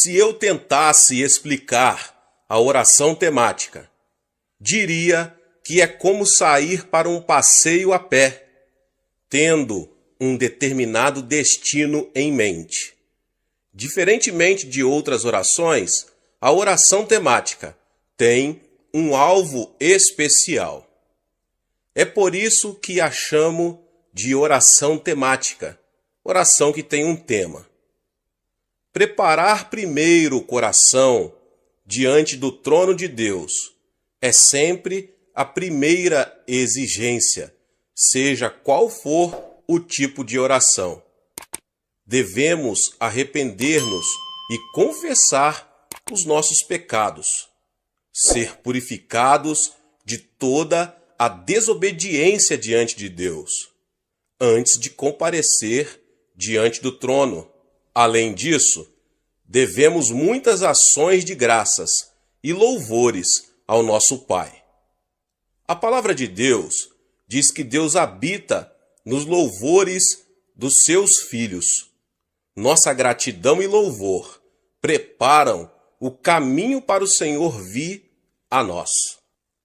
Se eu tentasse explicar a oração temática, diria que é como sair para um passeio a pé, tendo um determinado destino em mente. Diferentemente de outras orações, a oração temática tem um alvo especial. É por isso que a chamo de oração temática, oração que tem um tema. Preparar primeiro o coração diante do trono de Deus é sempre a primeira exigência, seja qual for o tipo de oração. Devemos arrepender-nos e confessar os nossos pecados, ser purificados de toda a desobediência diante de Deus, antes de comparecer diante do trono. Além disso, devemos muitas ações de graças e louvores ao nosso Pai. A palavra de Deus diz que Deus habita nos louvores dos seus filhos. Nossa gratidão e louvor preparam o caminho para o Senhor vir a nós.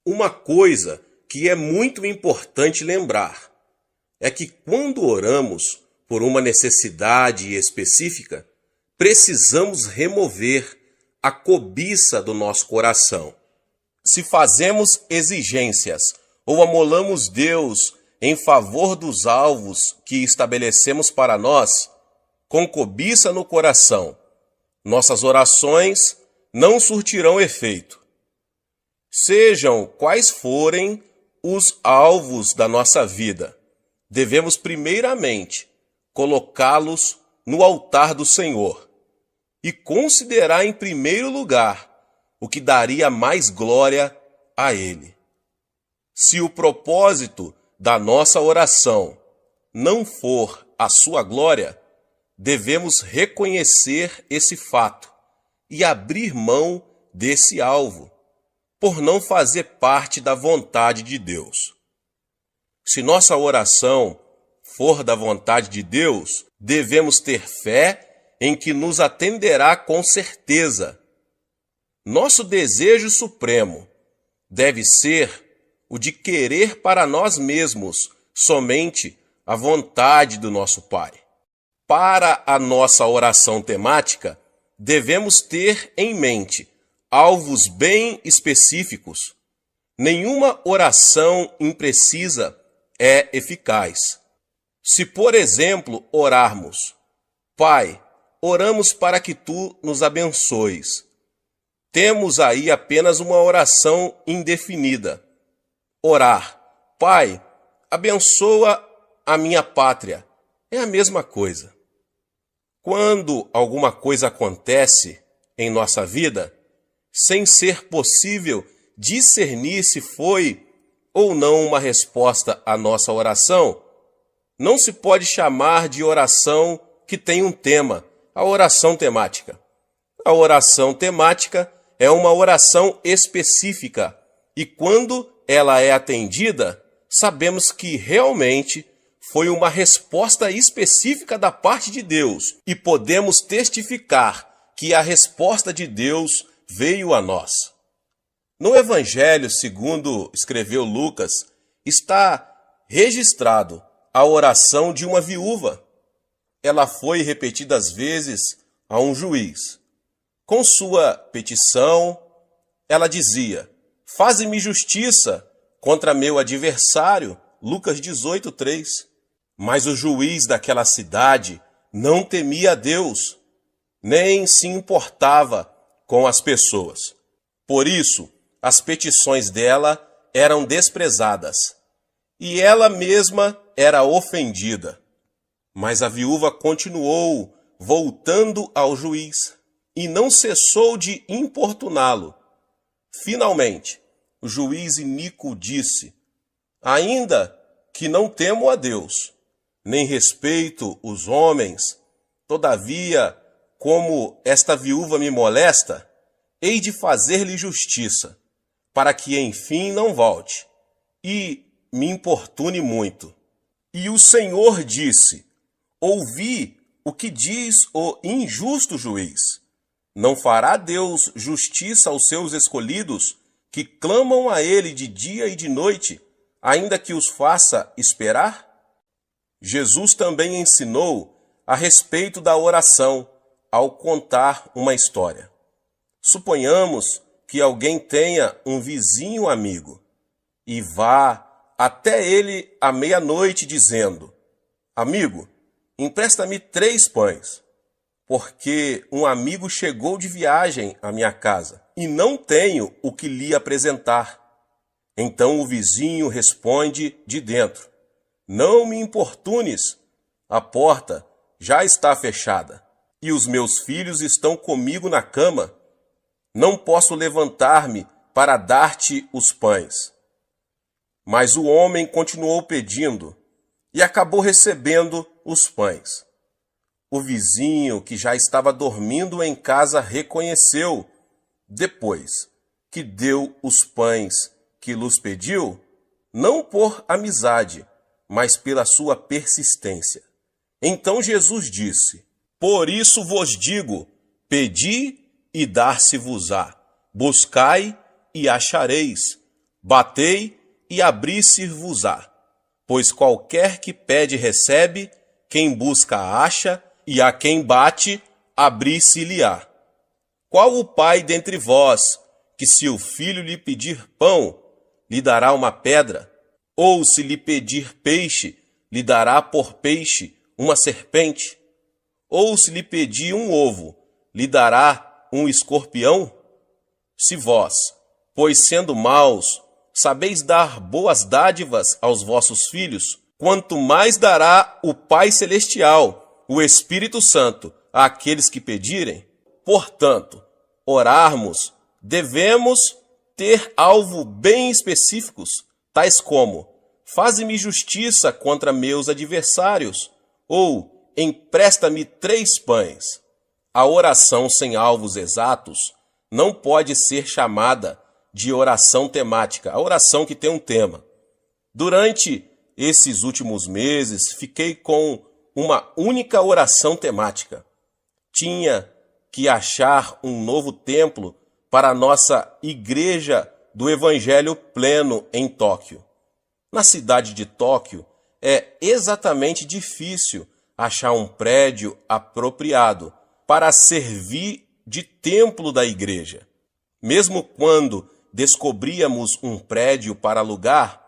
Uma coisa que é muito importante lembrar é que quando oramos por uma necessidade específica, precisamos remover a cobiça do nosso coração. Se fazemos exigências ou amolamos Deus em favor dos alvos que estabelecemos para nós, com cobiça no coração, nossas orações não surtirão efeito. Sejam quais forem os alvos da nossa vida, devemos primeiramente colocá-los no altar do Senhor e considerar em primeiro lugar o que daria mais glória a Ele. Se o propósito da nossa oração não for a sua glória, devemos reconhecer esse fato e abrir mão desse alvo, por não fazer parte da vontade de Deus. Se nossa oração for da vontade de Deus, devemos ter fé em que nos atenderá com certeza. Nosso desejo supremo deve ser o de querer para nós mesmos somente a vontade do nosso Pai. Para a nossa oração temática, devemos ter em mente alvos bem específicos. Nenhuma oração imprecisa é eficaz. Se, por exemplo, orarmos: Pai, oramos para que Tu nos abençoes, temos aí apenas uma oração indefinida. Orar: Pai, abençoa a minha pátria, é a mesma coisa. Quando alguma coisa acontece em nossa vida, sem ser possível discernir se foi ou não uma resposta à nossa oração, não se pode chamar de oração que tem um tema, a oração temática. A oração temática é uma oração específica e quando ela é atendida, sabemos que realmente foi uma resposta específica da parte de Deus e podemos testificar que a resposta de Deus veio a nós. No Evangelho, segundo escreveu Lucas, está registrado a oração de uma viúva. Ela foi repetidas vezes a um juiz. Com sua petição, ela dizia: faze-me justiça contra meu adversário, Lucas 18:3. Mas o juiz daquela cidade não temia a Deus, nem se importava com as pessoas. Por isso, as petições dela eram desprezadas, e ela mesma era ofendida. Mas a viúva continuou voltando ao juiz, e não cessou de importuná-lo. Finalmente, o juiz iníquo disse: ainda que não temo a Deus, nem respeito os homens, todavia, como esta viúva me molesta, hei de fazer-lhe justiça, para que enfim não volte, e me importune muito. E o Senhor disse: ouvi o que diz o injusto juiz. Não fará Deus justiça aos seus escolhidos, que clamam a Ele de dia e de noite, ainda que os faça esperar? Jesus também ensinou a respeito da oração ao contar uma história. Suponhamos que alguém tenha um vizinho amigo e vá até ele à meia-noite dizendo: Amigo, empresta-me 3 pães, porque um amigo chegou de viagem à minha casa e não tenho o que lhe apresentar. Então o vizinho responde de dentro: Não me importunes, a porta já está fechada e os meus filhos estão comigo na cama. Não posso levantar-me para dar-te os pães. Mas o homem continuou pedindo e acabou recebendo os pães. O vizinho, que já estava dormindo em casa, reconheceu, depois que deu os pães que lhes pediu, não por amizade, mas pela sua persistência. Então Jesus disse: Por isso vos digo, pedi e dar-se-vos-á, buscai e achareis, batei e abrir-se-vos-á. Pois qualquer que pede recebe, quem busca acha, e a quem bate abrir-se-lhe-á. Qual o pai dentre vós, que se o filho lhe pedir pão, lhe dará uma pedra? Ou se lhe pedir peixe, lhe dará por peixe uma serpente? Ou se lhe pedir um ovo, lhe dará um escorpião? Se vós, pois sendo maus, sabeis dar boas dádivas aos vossos filhos, quanto mais dará o Pai Celestial, o Espírito Santo, àqueles que pedirem? Portanto, orarmos, devemos ter alvo bem específicos, tais como: faze-me justiça contra meus adversários, ou empresta-me 3 pães. A oração sem alvos exatos não pode ser chamada de oração temática, a oração que tem um tema. Durante esses últimos meses, fiquei com uma única oração temática. Tinha que achar um novo templo para a nossa Igreja do Evangelho Pleno em Tóquio. Na cidade de Tóquio, é exatamente difícil achar um prédio apropriado para servir de templo da igreja. Mesmo quando descobríamos um prédio para alugar,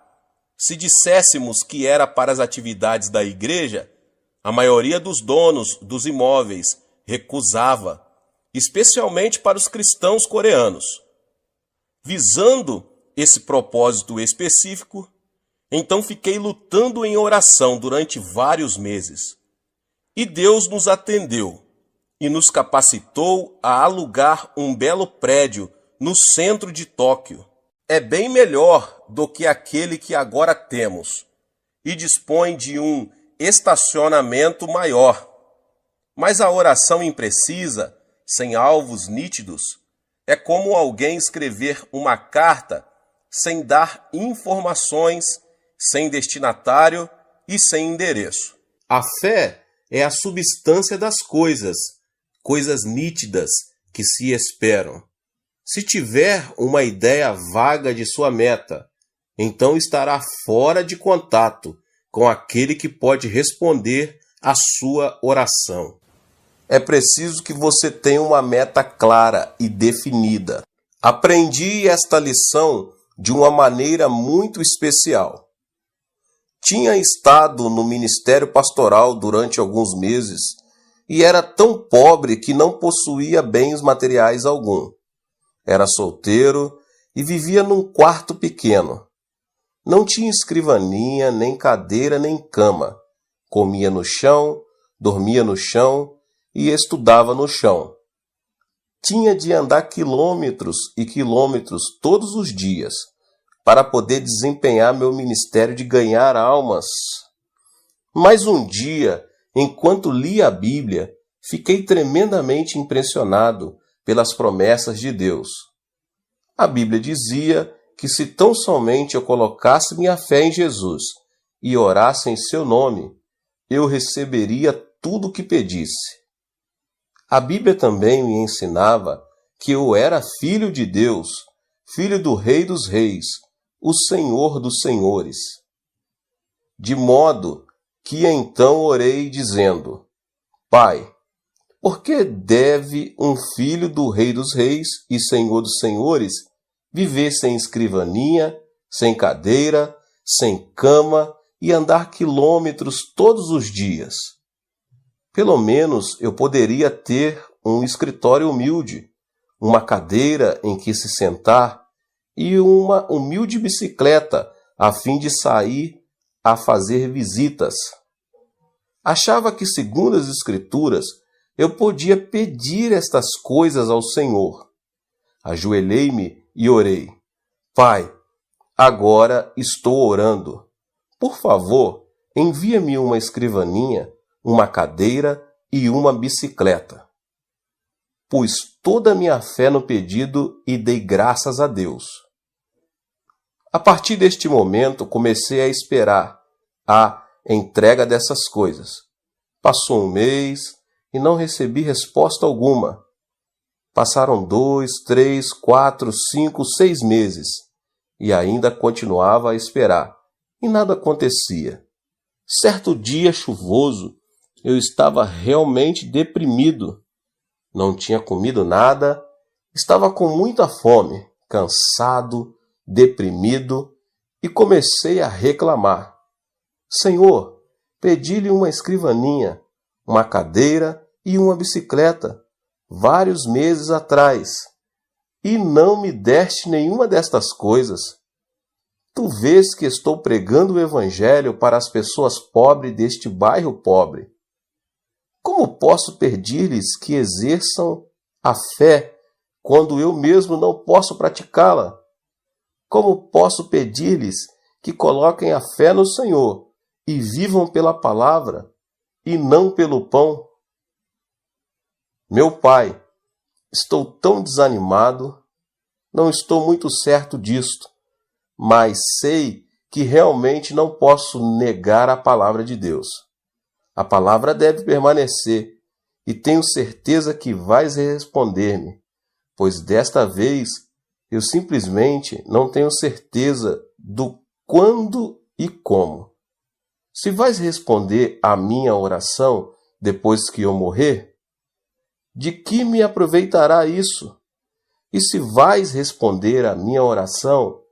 se disséssemos que era para as atividades da igreja, a maioria dos donos dos imóveis recusava, especialmente para os cristãos coreanos. Visando esse propósito específico, então fiquei lutando em oração durante vários meses. E Deus nos atendeu e nos capacitou a alugar um belo prédio no centro de Tóquio. É bem melhor do que aquele que agora temos e dispõe de um estacionamento maior. Mas a oração imprecisa, sem alvos nítidos, é como alguém escrever uma carta sem dar informações, sem destinatário e sem endereço. A fé é a substância das coisas, coisas nítidas que se esperam. Se tiver uma ideia vaga de sua meta, então estará fora de contato com aquele que pode responder à sua oração. É preciso que você tenha uma meta clara e definida. Aprendi esta lição de uma maneira muito especial. Tinha estado no ministério pastoral durante alguns meses e era tão pobre que não possuía bens materiais algum. Era solteiro e vivia num quarto pequeno. Não tinha escrivaninha, nem cadeira, nem cama. Comia no chão, dormia no chão e estudava no chão. Tinha de andar quilômetros e quilômetros todos os dias para poder desempenhar meu ministério de ganhar almas. Mas um dia, enquanto lia a Bíblia, fiquei tremendamente impressionado pelas promessas de Deus. A Bíblia dizia que se tão somente eu colocasse minha fé em Jesus e orasse em seu nome, eu receberia tudo o que pedisse. A Bíblia também me ensinava que eu era filho de Deus, filho do Rei dos Reis, o Senhor dos Senhores. De modo que então orei dizendo: Pai, por que deve um filho do Rei dos Reis e Senhor dos Senhores viver sem escrivaninha, sem cadeira, sem cama e andar quilômetros todos os dias? Pelo menos eu poderia ter um escritório humilde, uma cadeira em que se sentar e uma humilde bicicleta a fim de sair a fazer visitas. Achava que, segundo as Escrituras, eu podia pedir estas coisas ao Senhor. Ajoelhei-me e orei: Pai, agora estou orando. Por favor, envia-me uma escrivaninha, uma cadeira e uma bicicleta. Pus toda a minha fé no pedido e dei graças a Deus. A partir deste momento, comecei a esperar a entrega dessas coisas. Passou um mês e não recebi resposta alguma. Passaram 2, 3, 4, 5, 6 meses e ainda continuava a esperar e nada acontecia. Certo dia chuvoso, eu estava realmente deprimido. Não tinha comido nada, estava com muita fome, cansado, deprimido e comecei a reclamar. Senhor, pedi-lhe uma escrivaninha, uma cadeira e uma bicicleta vários meses atrás e não me deste nenhuma destas coisas. Tu vês que estou pregando o Evangelho para as pessoas pobres deste bairro pobre. Como posso pedir-lhes que exerçam a fé quando eu mesmo não posso praticá-la? Como posso pedir-lhes que coloquem a fé no Senhor e vivam pela palavra e não pelo pão? Meu Pai, estou tão desanimado, não estou muito certo disto, mas sei que realmente não posso negar a palavra de Deus. A palavra deve permanecer e tenho certeza que vais responder-me, pois desta vez eu simplesmente não tenho certeza do quando e como. Se vais responder à minha oração depois que eu morrer, de que me aproveitará isso? E se vais responder à minha oração,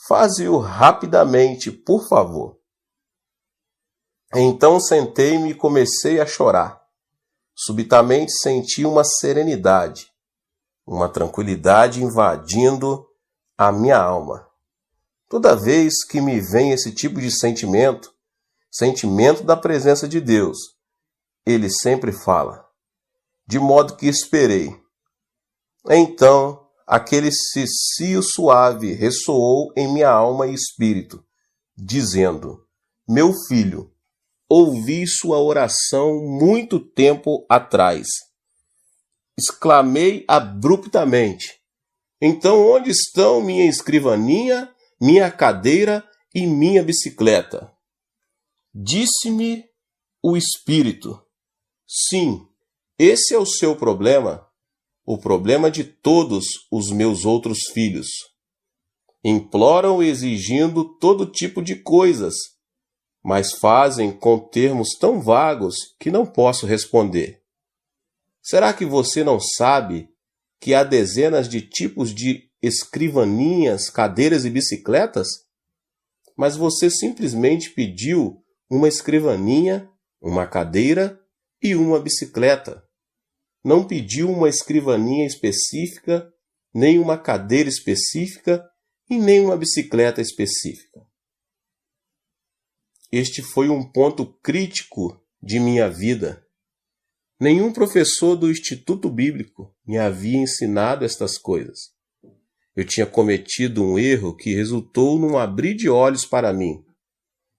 faze-o rapidamente, por favor. Então sentei-me e comecei a chorar. Subitamente senti uma serenidade, uma tranquilidade invadindo a minha alma. Toda vez que me vem esse tipo de sentimento da presença de Deus, ele sempre fala, de modo que esperei. Então, aquele cicio suave ressoou em minha alma e espírito, dizendo: Meu filho, ouvi sua oração muito tempo atrás. Exclamei abruptamente: Então onde estão minha escrivaninha, minha cadeira e minha bicicleta? Disse-me o Espírito: Sim, esse é o seu problema, o problema de todos os meus outros filhos. Imploram exigindo todo tipo de coisas, mas fazem com termos tão vagos que não posso responder. Será que você não sabe que há dezenas de tipos de escrivaninhas, cadeiras e bicicletas? Mas você simplesmente pediu uma escrivaninha, uma cadeira e uma bicicleta. Não pediu uma escrivaninha específica, nem uma cadeira específica e nem uma bicicleta específica. Este foi um ponto crítico de minha vida. Nenhum professor do Instituto Bíblico me havia ensinado estas coisas. Eu tinha cometido um erro que resultou num abrir de olhos para mim.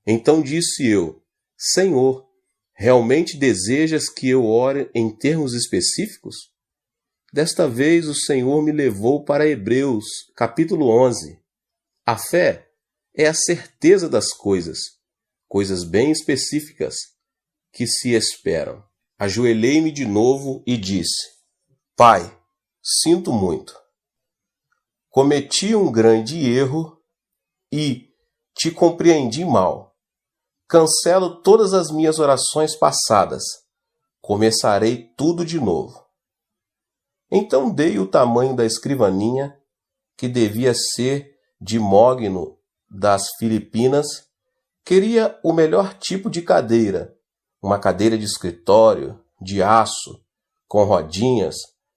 Então disse eu: Senhor, realmente desejas que eu ore em termos específicos? Desta vez o Senhor me levou para Hebreus, capítulo 11. A fé é a certeza das coisas bem específicas que se esperam. Ajoelhei-me de novo e disse: Pai, sinto muito. Cometi um grande erro e te compreendi mal. Cancelo todas as minhas orações passadas. Começarei tudo de novo. Então dei o tamanho da escrivaninha, que devia ser de mogno das Filipinas. Queria o melhor tipo de cadeira, uma cadeira de escritório, de aço, com rodinhas,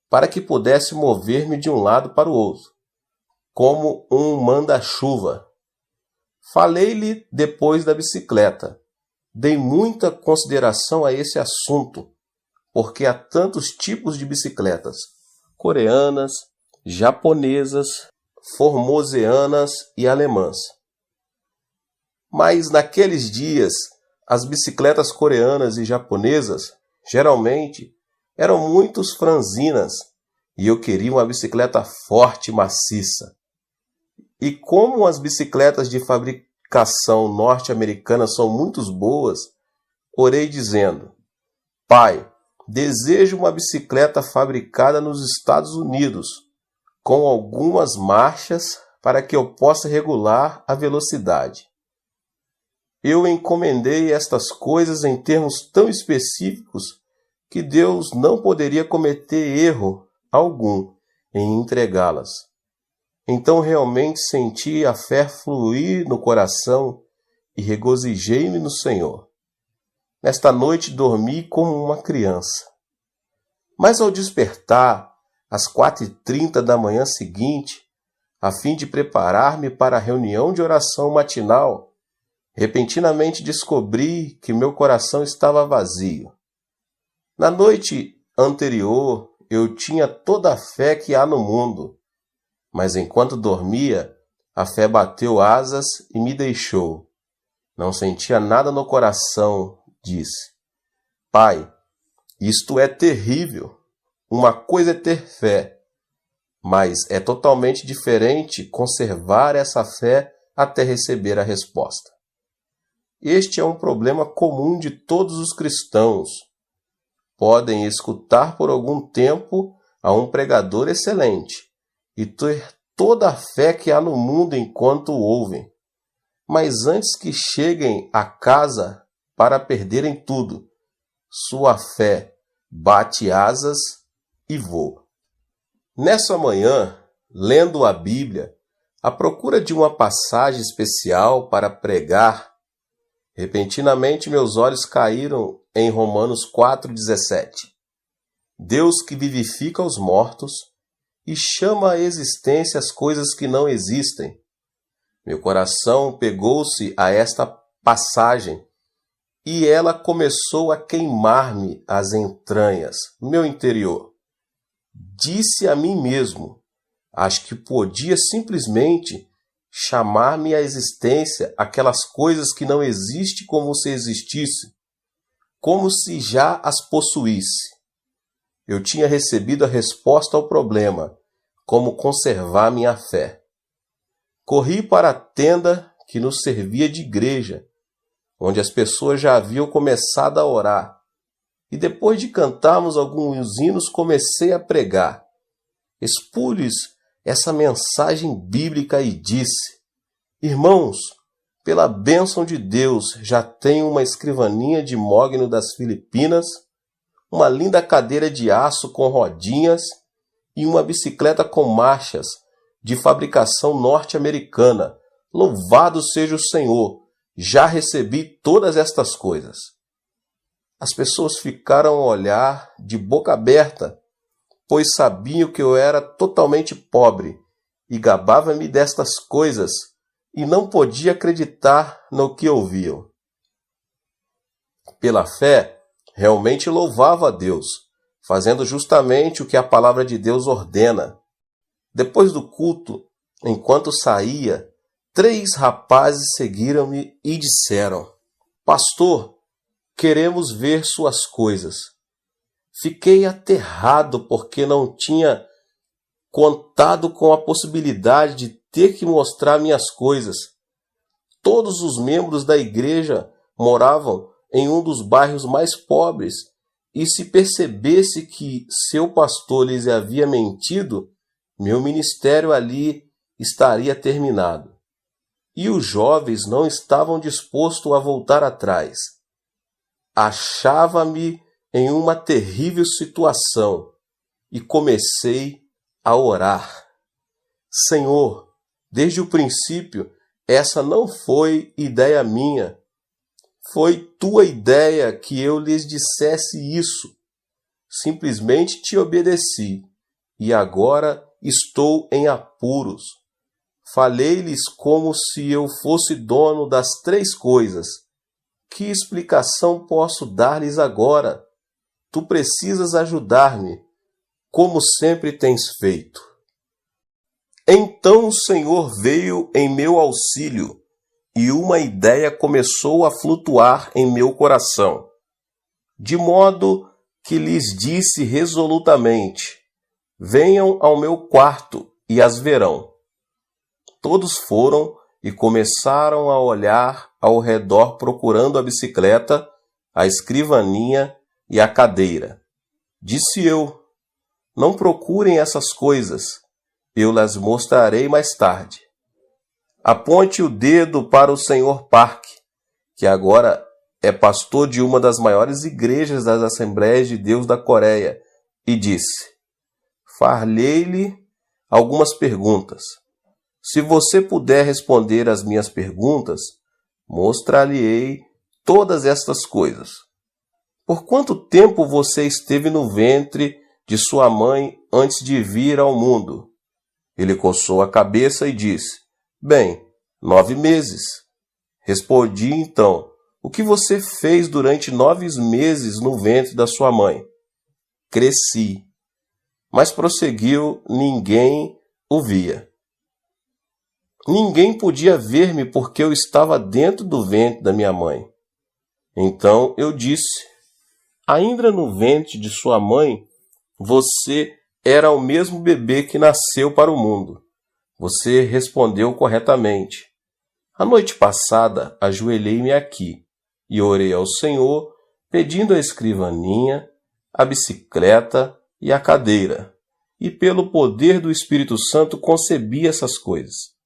para que pudesse mover-me de um lado para o outro, como um manda-chuva. Falei-lhe depois da bicicleta. Dei muita consideração a esse assunto, porque há tantos tipos de bicicletas: coreanas, japonesas, formoseanas e alemãs. Mas naqueles dias, as bicicletas coreanas e japonesas, geralmente, eram muito franzinas, e eu queria uma bicicleta forte e maciça. E como as bicicletas de fabricação norte-americana são muito boas, orei dizendo: Pai, desejo uma bicicleta fabricada nos Estados Unidos, com algumas marchas para que eu possa regular a velocidade. Eu encomendei estas coisas em termos tão específicos que Deus não poderia cometer erro algum em entregá-las. Então realmente senti a fé fluir no coração e regozijei-me no Senhor. Nesta noite dormi como uma criança. Mas ao despertar, às 4h30 da manhã seguinte, a fim de preparar-me para a reunião de oração matinal, repentinamente descobri que meu coração estava vazio. Na noite anterior, eu tinha toda a fé que há no mundo, mas enquanto dormia, a fé bateu asas e me deixou. Não sentia nada no coração, disse. Pai, isto é terrível. Uma coisa é ter fé, mas é totalmente diferente conservar essa fé até receber a resposta. Este é um problema comum de todos os cristãos. Podem escutar por algum tempo a um pregador excelente e ter toda a fé que há no mundo enquanto o ouvem. Mas antes que cheguem a casa para perderem tudo, sua fé bate asas e voa. Nessa manhã, lendo a Bíblia, à procura de uma passagem especial para pregar, repentinamente meus olhos caíram em Romanos 4,17. Deus que vivifica os mortos e chama à existência as coisas que não existem. Meu coração pegou-se a esta passagem e ela começou a queimar-me as entranhas, meu interior. Disse a mim mesmo, acho que podia simplesmente chamar-me à existência aquelas coisas que não existem como se existisse, como se já as possuísse. Eu tinha recebido a resposta ao problema, como conservar minha fé. Corri para a tenda que nos servia de igreja, onde as pessoas já haviam começado a orar, e depois de cantarmos alguns hinos comecei a pregar. Expus-lhes essa mensagem bíblica e disse: Irmãos, pela bênção de Deus, já tenho uma escrivaninha de mogno das Filipinas, uma linda cadeira de aço com rodinhas e uma bicicleta com marchas de fabricação norte-americana. Louvado seja o Senhor! Já recebi todas estas coisas. As pessoas ficaram a olhar de boca aberta, pois sabiam que eu era totalmente pobre e gabava-me destas coisas e não podia acreditar no que ouviam. Pela fé, realmente louvava a Deus, fazendo justamente o que a palavra de Deus ordena. Depois do culto, enquanto saía, 3 rapazes seguiram-me e disseram: Pastor, queremos ver suas coisas. Fiquei aterrado porque não tinha contado com a possibilidade de ter que mostrar minhas coisas. Todos os membros da igreja moravam em um dos bairros mais pobres e se percebesse que seu pastor lhes havia mentido, meu ministério ali estaria terminado. E os jovens não estavam dispostos a voltar atrás. Achava-me em uma terrível situação e comecei a orar. Senhor, desde o princípio, essa não foi ideia minha. Foi tua ideia que eu lhes dissesse isso. Simplesmente te obedeci e agora estou em apuros. Falei-lhes como se eu fosse dono das três coisas. Que explicação posso dar-lhes agora? Tu precisas ajudar-me, como sempre tens feito. Então o Senhor veio em meu auxílio e uma ideia começou a flutuar em meu coração, de modo que lhes disse resolutamente: venham ao meu quarto e as verão. Todos foram e começaram a olhar ao redor procurando a bicicleta, a escrivaninha e a cadeira. Disse eu: não procurem essas coisas, eu las mostrarei mais tarde. Aponte o dedo para o Sr. Park, que agora é pastor de uma das maiores igrejas das Assembleias de Deus da Coreia, e disse: far-lhe algumas perguntas. Se você puder responder às minhas perguntas, mostrar-lhe-ei todas estas coisas. Por quanto tempo você esteve no ventre de sua mãe antes de vir ao mundo? Ele coçou a cabeça e disse: bem, 9 meses. Respondi então: o que você fez durante 9 meses no ventre da sua mãe? Cresci. Mas prosseguiu: ninguém o via. Ninguém podia ver-me porque eu estava dentro do ventre da minha mãe. Então eu disse: ainda no ventre de sua mãe, você era o mesmo bebê que nasceu para o mundo. Você respondeu corretamente. A noite passada, ajoelhei-me aqui e orei ao Senhor, pedindo a escrivaninha, a bicicleta e a cadeira. E pelo poder do Espírito Santo concebi essas coisas.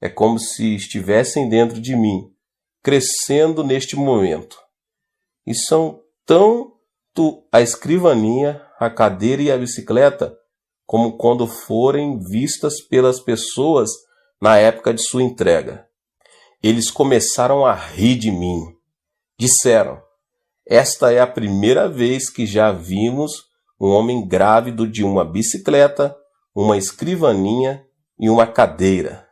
É como se estivessem dentro de mim, crescendo neste momento. E são tanto a escrivaninha, a cadeira e a bicicleta, como quando forem vistas pelas pessoas na época de sua entrega. Eles começaram a rir de mim. Disseram: esta é a primeira vez que já vimos um homem grávido de uma bicicleta, uma escrivaninha e uma cadeira.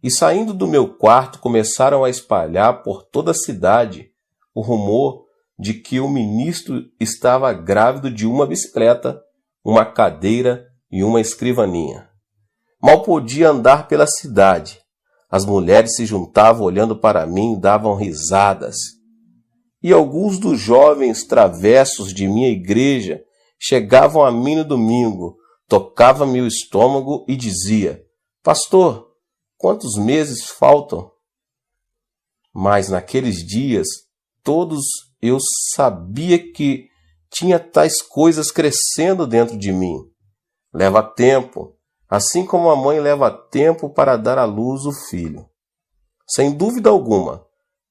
E saindo do meu quarto começaram a espalhar por toda a cidade o rumor de que o ministro estava grávido de uma bicicleta, uma cadeira e uma escrivaninha. Mal podia andar pela cidade. As mulheres se juntavam olhando para mim e davam risadas. E alguns dos jovens travessos de minha igreja chegavam a mim no domingo, tocavam-me o estômago e dizia: pastor, quantos meses faltam? Mas naqueles dias, todos eu sabia que tinha tais coisas crescendo dentro de mim. Leva tempo, assim como a mãe leva tempo para dar à luz o filho. Sem dúvida alguma,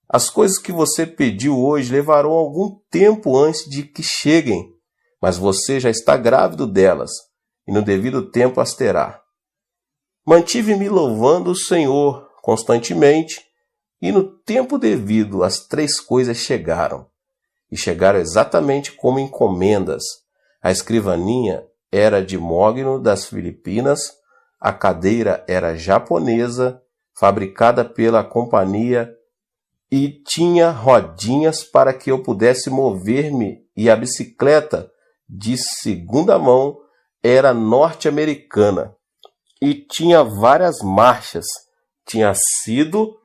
as coisas que você pediu hoje levarão algum tempo antes de que cheguem, mas você já está grávido delas, e no devido tempo as terá. Mantive-me louvando o Senhor constantemente, e no tempo devido as 3 coisas chegaram. E chegaram exatamente como encomendas. A escrivaninha era de mogno das Filipinas, a cadeira era japonesa, fabricada pela companhia, e tinha rodinhas para que eu pudesse mover-me, e a bicicleta, de segunda mão, era norte-americana, e tinha várias marchas. Tinha sido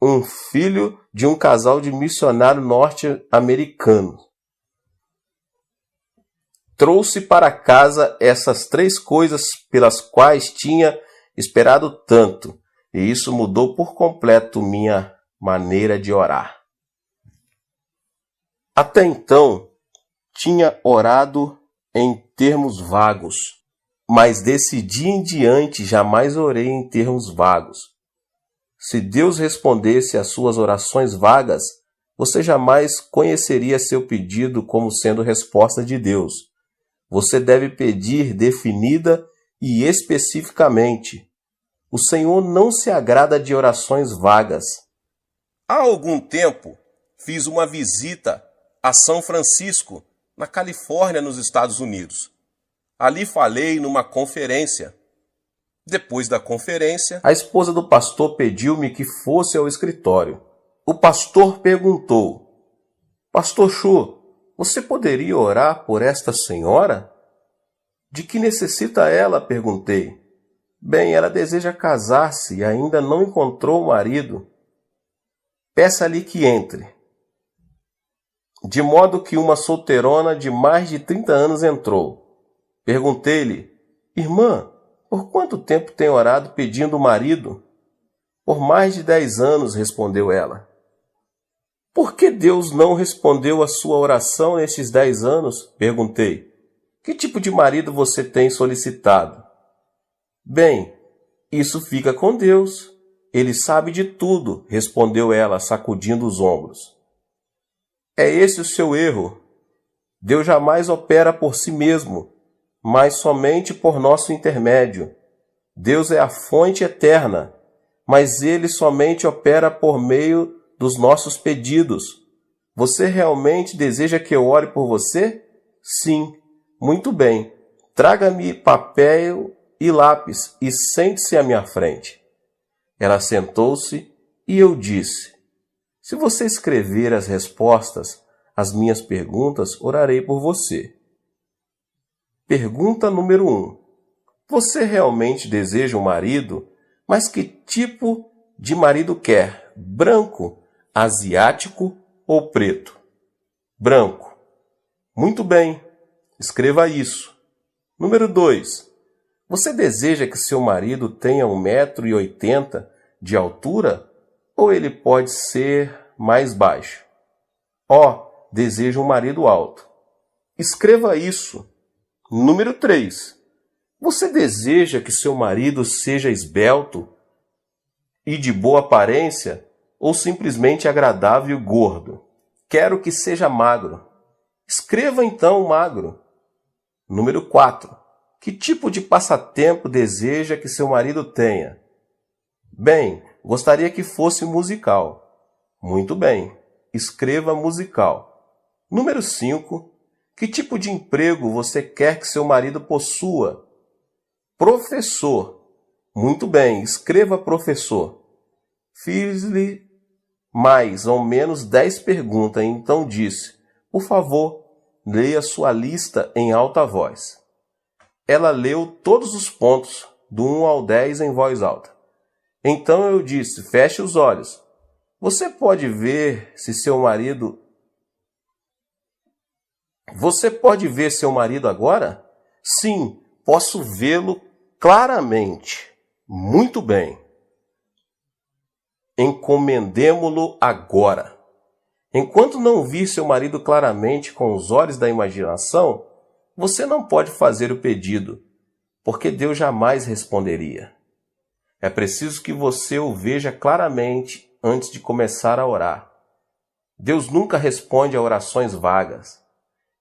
um filho de um casal de missionário norte-americano. Trouxe para casa essas 3 coisas pelas quais tinha esperado tanto, e isso mudou por completo minha maneira de orar. Até então, tinha orado em termos vagos, mas desse dia em diante jamais orei em termos vagos. Se Deus respondesse às suas orações vagas, você jamais conheceria seu pedido como sendo resposta de Deus. Você deve pedir definida e especificamente. O Senhor não se agrada de orações vagas. Há algum tempo, fiz uma visita a São Francisco, na Califórnia, nos Estados Unidos. Ali falei numa conferência. Depois da conferência, a esposa do pastor pediu-me que fosse ao escritório. O pastor perguntou: Pastor Chu, você poderia orar por esta senhora? De que necessita ela? Perguntei. Bem, ela deseja casar-se e ainda não encontrou o marido. Peça-lhe que entre. De modo que uma solteirona de mais de 30 anos entrou. Perguntei-lhe: Irmã, por quanto tempo tem orado pedindo o marido? Por mais de 10 anos, respondeu ela. Por que Deus não respondeu a sua oração nestes 10 anos? Perguntei. Que tipo de marido você tem solicitado? Bem, isso fica com Deus. Ele sabe de tudo, respondeu ela, sacudindo os ombros. É esse o seu erro. Deus jamais opera por si mesmo, mas somente por nosso intermédio. Deus é a fonte eterna, mas Ele somente opera por meio dos nossos pedidos. Você realmente deseja que eu ore por você? Sim. Muito bem. Traga-me papel e lápis e sente-se à minha frente. Ela sentou-se e eu disse: Se você escrever as respostas às minhas perguntas, orarei por você. Pergunta número 1. Você realmente deseja um marido? Mas que tipo de marido quer? Branco, asiático ou preto? Branco. Muito bem. Escreva isso. Número 2. Você deseja que seu marido tenha 1,80 m de altura ou ele pode ser mais baixo? Deseja um marido alto. Escreva isso. Número 3. Você deseja que seu marido seja esbelto e de boa aparência ou simplesmente agradável e gordo? Quero que seja magro. Escreva então magro. Número 4. Que tipo de passatempo deseja que seu marido tenha? Bem, gostaria que fosse musical. Muito bem. Escreva musical. Número 5. Que tipo de emprego você quer que seu marido possua? Professor. Muito bem. Escreva professor. Fiz-lhe mais ou menos 10 perguntas, então disse: Por favor, leia sua lista em alta voz. Ela leu todos os pontos, do 1 ao 10 em voz alta. Então eu disse: Feche os olhos. Você pode ver seu marido agora? Sim, posso vê-lo claramente. Muito bem. Encomendemo-lo agora. Enquanto não vir seu marido claramente com os olhos da imaginação, você não pode fazer o pedido, porque Deus jamais responderia. É preciso que você o veja claramente antes de começar a orar. Deus nunca responde a orações vagas.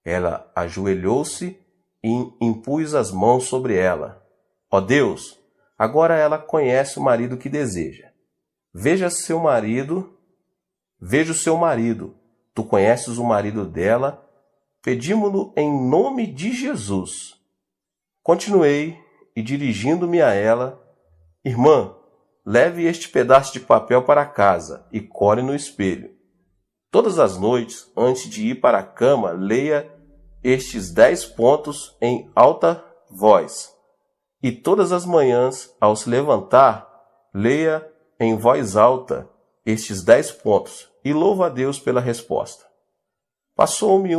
Ela ajoelhou-se e impus as mãos sobre ela. Ó Deus, agora ela conhece o marido que deseja. Veja o seu marido. Tu conheces o marido dela. Pedimo-lo em nome de Jesus. Continuei e, dirigindo-me a ela: Irmã, leve este pedaço de papel para casa e cole no espelho. Todas as noites, antes de ir para a cama, leia estes 10 pontos em alta voz. E todas as manhãs, ao se levantar, leia em voz alta estes 10 pontos e louva a Deus pela resposta. Passou-se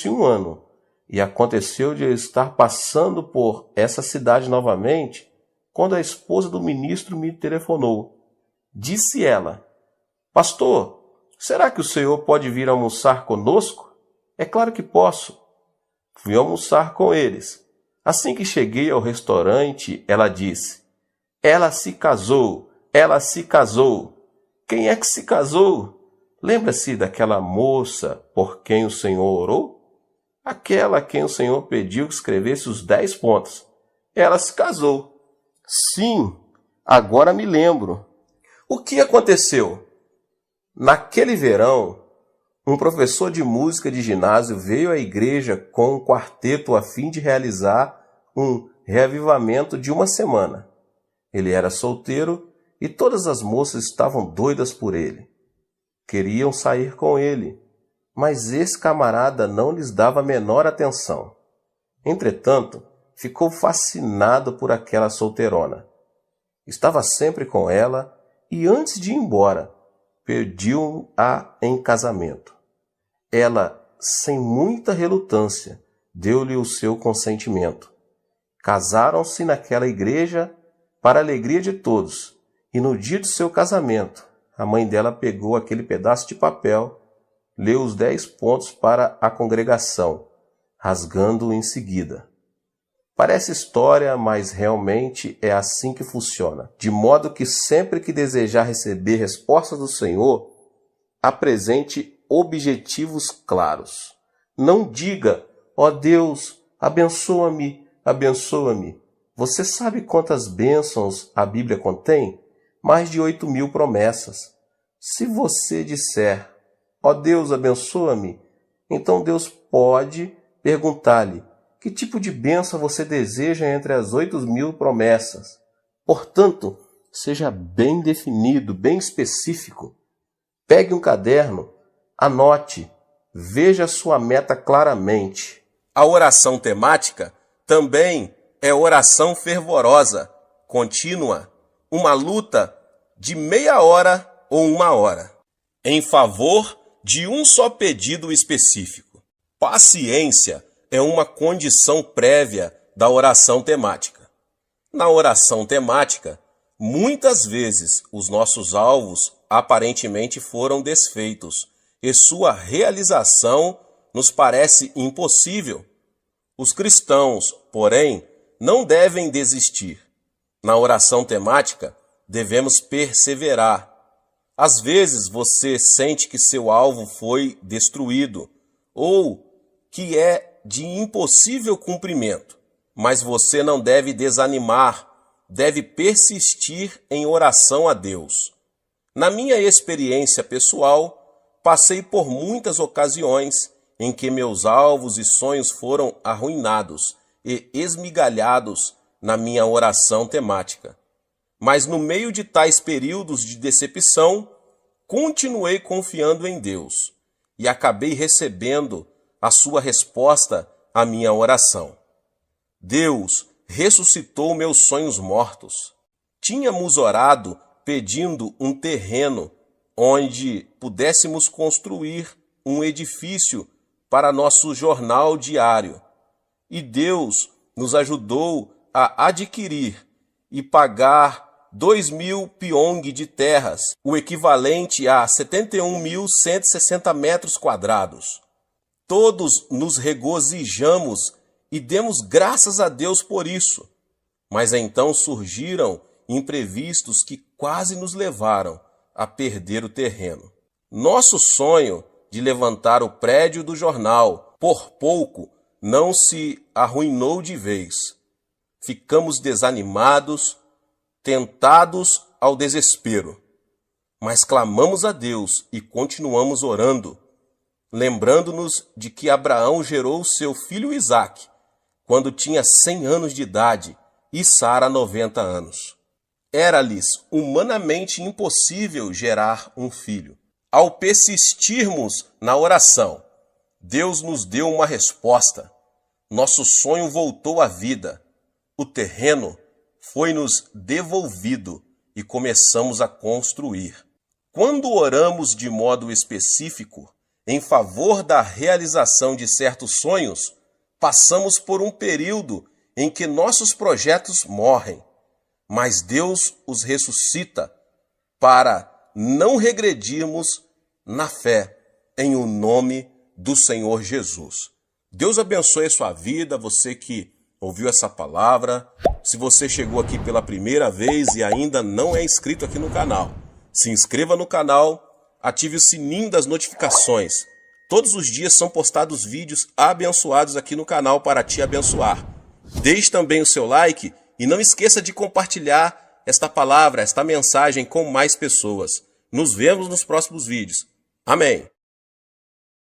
um ano, e aconteceu de eu estar passando por essa cidade novamente, quando a esposa do ministro me telefonou. Disse ela: Pastor, será que o senhor pode vir almoçar conosco? É claro que posso. Fui almoçar com eles. Assim que cheguei ao restaurante, ela disse: ela se casou, ela se casou. Quem é que se casou? Lembra-se daquela moça por quem o senhor orou? Aquela a quem o senhor pediu que escrevesse os 10 pontos. Ela se casou. Sim, agora me lembro. O que aconteceu? Naquele verão, um professor de música de ginásio veio à igreja com um quarteto a fim de realizar um reavivamento de uma semana. Ele era solteiro e todas as moças estavam doidas por ele. Queriam sair com ele, mas esse camarada não lhes dava a menor atenção. Entretanto, ficou fascinado por aquela solteirona. Estava sempre com ela e, antes de ir embora, pediu-a em casamento. Ela, sem muita relutância, deu-lhe o seu consentimento. Casaram-se naquela igreja para a alegria de todos, e no dia do seu casamento, a mãe dela pegou aquele pedaço de papel, leu os 10 pontos para a congregação, rasgando-o em seguida. Parece história, mas realmente é assim que funciona. De modo que sempre que desejar receber respostas do Senhor, apresente objetivos claros. Não diga, ó Deus, abençoa-me, abençoa-me. Você sabe quantas bênçãos a Bíblia contém? Mais de 8.000 promessas. Se você disser, ó Deus, abençoa-me, então Deus pode perguntar-lhe, que tipo de bênção você deseja entre as 8.000 promessas? Portanto, seja bem definido, bem específico. Pegue um caderno, anote, veja a sua meta claramente. A oração temática também é oração fervorosa, contínua, uma luta de meia hora ou 1 hora, em favor de um só pedido específico. Paciência é uma condição prévia da oração temática. Na oração temática, muitas vezes os nossos alvos aparentemente foram desfeitos e sua realização nos parece impossível. Os cristãos, porém, não devem desistir. Na oração temática, devemos perseverar. Às vezes você sente que seu alvo foi destruído ou que é de impossível cumprimento, mas você não deve desanimar, deve persistir em oração a Deus. Na minha experiência pessoal, passei por muitas ocasiões em que meus alvos e sonhos foram arruinados e esmigalhados na minha oração temática. Mas no meio de tais períodos de decepção, continuei confiando em Deus e acabei recebendo a sua resposta à minha oração. Deus ressuscitou meus sonhos mortos. Tínhamos orado pedindo um terreno onde pudéssemos construir um edifício para nosso jornal diário. E Deus nos ajudou a adquirir e pagar 2.000 piong de terras, o equivalente a 71.160 metros quadrados. Todos nos regozijamos e demos graças a Deus por isso. Mas então surgiram imprevistos que quase nos levaram a perder o terreno. Nosso sonho de levantar o prédio do jornal, por pouco, não se arruinou de vez. Ficamos desanimados, tentados ao desespero. Mas clamamos a Deus e continuamos orando, lembrando-nos de que Abraão gerou seu filho Isaque quando tinha 100 anos de idade e Sara 90 anos. Era-lhes humanamente impossível gerar um filho. Ao persistirmos na oração, Deus nos deu uma resposta. Nosso sonho voltou à vida. O terreno foi-nos devolvido e começamos a construir. Quando oramos de modo específico em favor da realização de certos sonhos, passamos por um período em que nossos projetos morrem, mas Deus os ressuscita para não regredirmos na fé, em o nome do Senhor Jesus. Deus abençoe a sua vida, você que ouviu essa palavra. Se você chegou aqui pela primeira vez e ainda não é inscrito aqui no canal, se inscreva no canal, ative o sininho das notificações. Todos os dias são postados vídeos abençoados aqui no canal para te abençoar. Deixe também o seu like e não esqueça de compartilhar esta palavra, esta mensagem com mais pessoas. Nos vemos nos próximos vídeos. Amém.